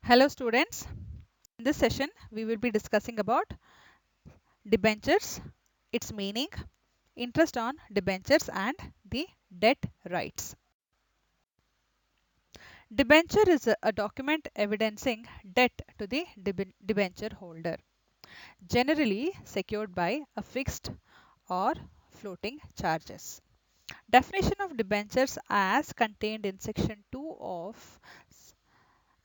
Hello students. In this session we will be discussing about debentures, its meaning, interest on debentures and the debt rights. Debenture is a document evidencing debt to the debenture holder, generally secured by a fixed or floating charges. Definition of debentures as contained in section 2 of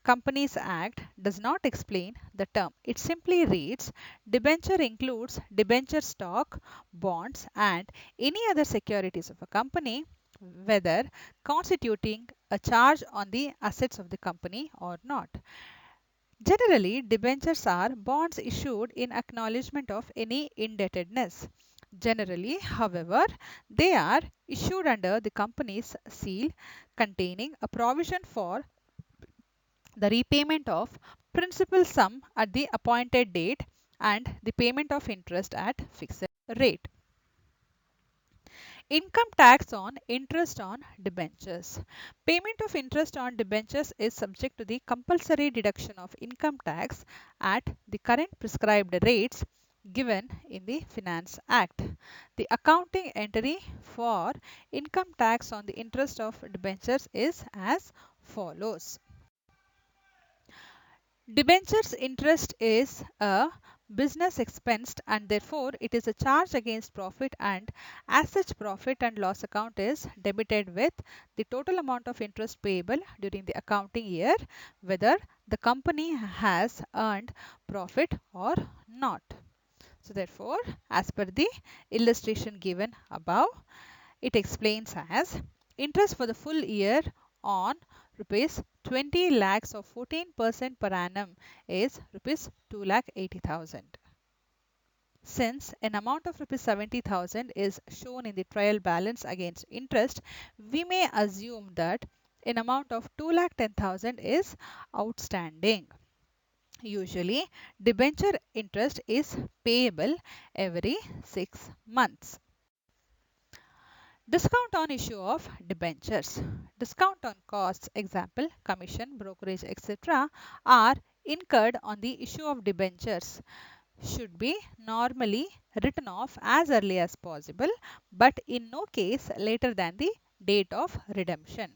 Companies Act does not explain the term. It simply reads debenture includes debenture stock, bonds and any other securities of a company, whether constituting a charge on the assets of the company or not. Generally, debentures are bonds issued in acknowledgement of any indebtedness. Generally, however, they are issued under the company's seal containing a provision for the repayment of principal sum at the appointed date and the payment of interest at fixed rate. Income tax on interest on debentures. Payment of interest on debentures is subject to the compulsory deduction of income tax at the current prescribed rates given in the Finance Act. The accounting entry for income tax on the interest of debentures is as follows. Debentures interest is a business expense and therefore it is a charge against profit, and as such profit and loss account is debited with the total amount of interest payable during the accounting year, whether the company has earned profit or not. So therefore, as per the illustration given above, it explains as interest for the full year on rupees 20 lakhs of 14% per annum is rupees 2 lakh 80,000. Since an amount of rupees 70,000 is shown in the trial balance against interest, we may assume that an amount of 2 lakh 10,000 is outstanding. Usually, debenture interest is payable every 6 months. Discount on issue of debentures. Discount on costs, example, commission, brokerage, etc., are incurred on the issue of debentures should be normally written off as early as possible, but in no case later than the date of redemption.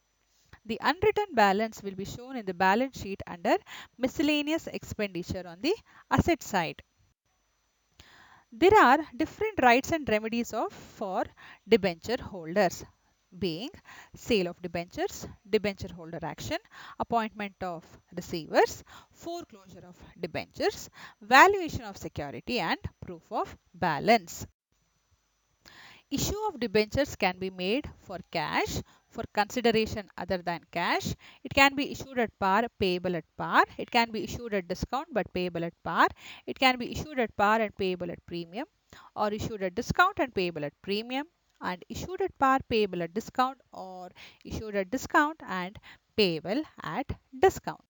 The unwritten balance will be shown in the balance sheet under miscellaneous expenditure on the asset side. There are different rights and remedies for debenture holders, being sale of debentures, debenture holder action, appointment of receivers, foreclosure of debentures, valuation of security and proof of balance. Issue of debentures can be made for cash, for consideration other than cash. It can be issued at par, payable at par. It can be issued at discount but payable at par. It can be issued at par and payable at premium, or issued at discount and payable at premium, and issued at par, payable at discount, or issued at discount and payable at discount.